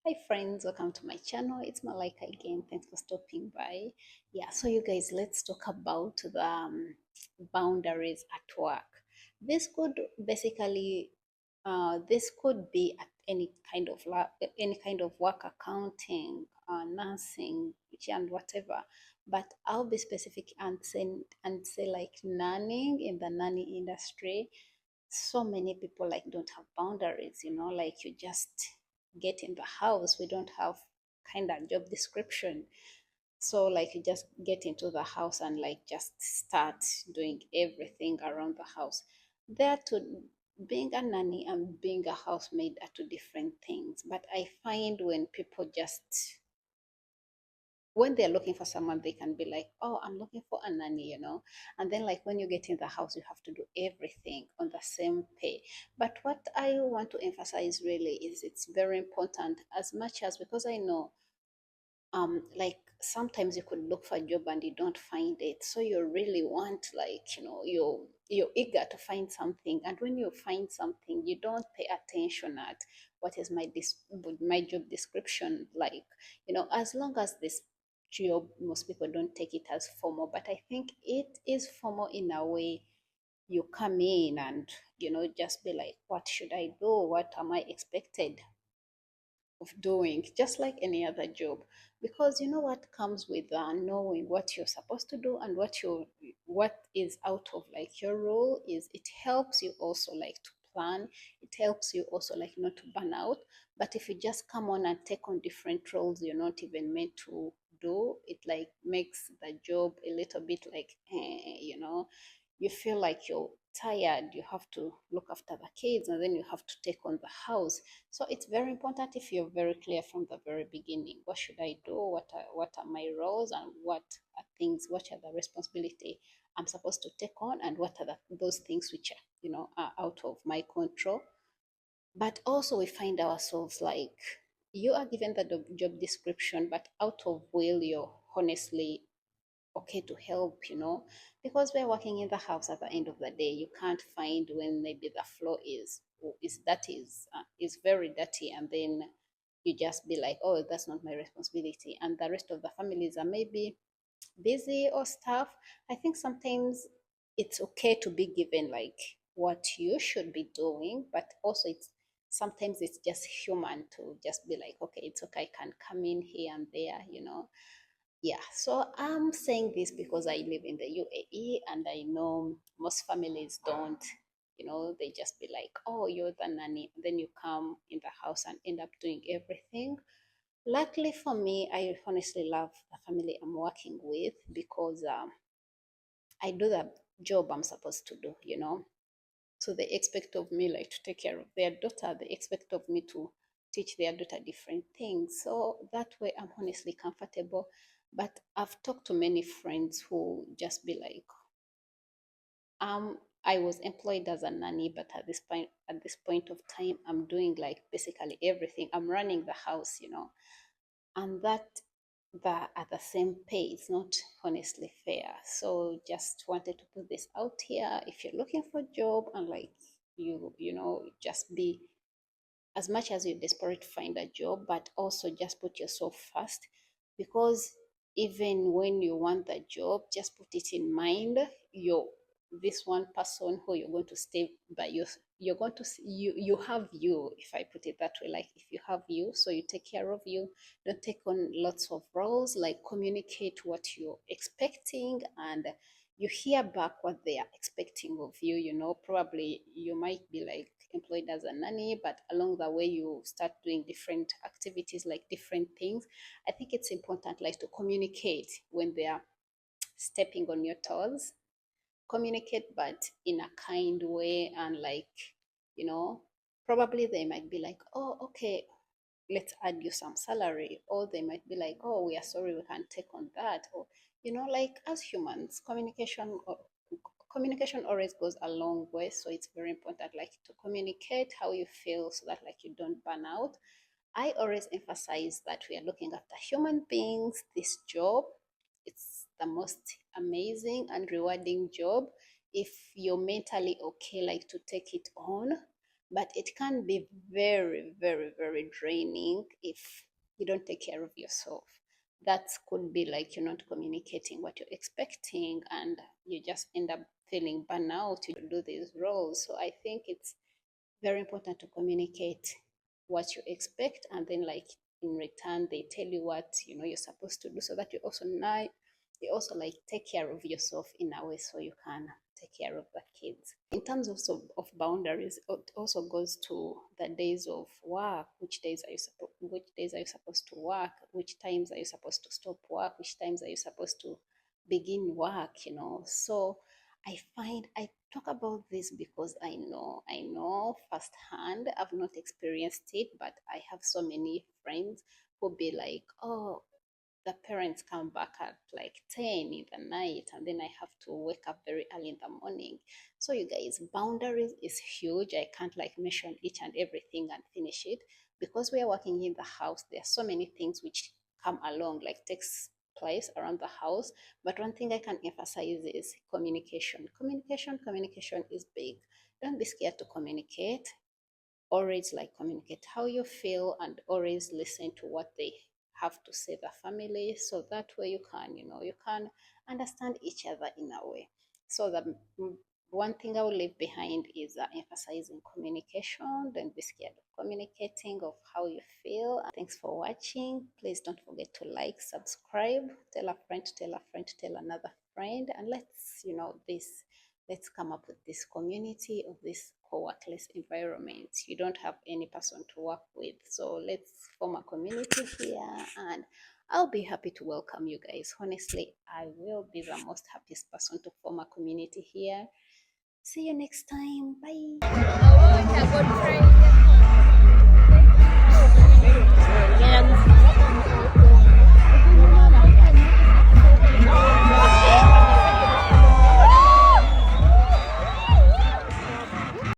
Hi friends, welcome to my channel. It's Malika again. Thanks for stopping by. Yeah, so you guys, let's talk about the boundaries at work. This could basically, this could be at any kind of work, accounting, nursing, and whatever. But I'll be specific and say like nannying in the nanny industry. So many people like don't have boundaries, like you just get in the house. We don't have kind of job description, so like you just get into the house and like just start doing everything around the house. There to being a nanny and being a housemaid are two different things, but I find when people just when they're looking for someone, they can be like, oh, I'm looking for a nanny. And then, like, when you get in the house, you have to do everything on the same pay. But what I want to emphasize really is it's very important, as much as because I know like sometimes you could look for a job and you don't find it, so you really want, like, you're eager to find something, and when you find something you don't pay attention at what is my job description, like, as long as this job, most people don't take it as formal, but I think it is formal in a way. You come in and just be like, what should I do, what am I expected of doing, just like any other job. Because you know what comes with knowing what you're supposed to do and what is out of like your role is it helps you also like to plan. It helps you also like not to burn out. But if you just come on and take on different roles you're not even meant to do, it like makes the job a little bit like you feel like you're tired, you have to look after the kids, and then you have to take on the house. So it's very important if you're very clear from the very beginning. What should I do? What are my roles, and what are the responsibility I'm supposed to take on, and what are those things which are out of my control. But also we find ourselves like, you are given the job description, but out of will you're honestly okay to help, because we're working in the house. At the end of the day, you can't find when maybe the floor is very dirty, and then you just be like, oh, that's not my responsibility, and the rest of the families are maybe busy or stuff. I think sometimes it's okay to be given like what you should be doing, but also it's sometimes it's just human to just be like, okay, it's okay, I can come in here and there. Yeah, so I'm saying this because I live in the UAE and I know most families don't, they just be like, oh, you're the nanny. Then you come in the house and end up doing everything. Luckily for me, I honestly love the family I'm working with because I do the job I'm supposed to do. So they expect of me like to take care of their daughter. They expect of me to teach their daughter different things. So that way I'm honestly comfortable. But I've talked to many friends who just be like, I was employed as a nanny, but at this point of time, I'm doing like basically everything. I'm running the house. And that at the same pay is not honestly fair. So just wanted to put this out here. If you're looking for a job and like just be, as much as you're desperate to find a job, but also just put yourself first, because even when you want the job, just put it in mind. You're this one person who you're going to stay by. You're going to you have you, if I put it that way, like if you have you, so you take care of you. Don't take on lots of roles, like communicate what you're expecting, and you hear back what they are expecting of you. Probably you might be like employed as a nanny, but along the way you start doing different activities, like different things. I think it's important like to communicate when they are stepping on your toes. Communicate, but in a kind way, and like, you know probably they might be like, oh, okay, let's add you some salary, or they might be like, oh, we are sorry, we can't take on that. Or, like, as humans, communication always goes a long way. So it's very important like to communicate how you feel, so that like you don't burn out. I always emphasize that we are looking after human beings. This job, it's the most amazing and rewarding job if you're mentally okay like to take it on. but it can be very, very, very draining if you don't take care of yourself. That could be like you're not communicating what you're expecting, and you just end up feeling burnout to do these roles. So I think it's very important to communicate what you expect, and then like in return they tell you what you're supposed to do, so that you also like take care of yourself in a way so you can take care of the kids. In terms of boundaries, it also goes to the days of work. Which days are you supposed to work, which times are you supposed to stop work, which times are you supposed to begin work. So I talk about this because I know firsthand. I've not experienced it, but I have so many friends who be like, oh, the parents come back at like 10 in the night, and then I have to wake up very early in the morning. So you guys, boundaries is huge. I can't like mention each and everything and finish it, because we are working in the house. There are so many things which come along, like takes place around the house. But one thing I can emphasize is communication. Communication is big. Don't be scared to communicate. Always like communicate how you feel, and always listen to what they have to say, the family, so that way you can understand each other in a way. So the one thing I will leave behind is emphasizing communication. Don't be scared of communicating of how you feel. Thanks for watching. Please don't forget to like, subscribe, tell a friend to tell a friend to tell another friend, and let's come up with this community of this co-workless environment. You don't have any person to work with, so let's form a community here, and I'll be happy to welcome you guys. Honestly, I will be the most happiest person to form a community here. See you next time. Bye.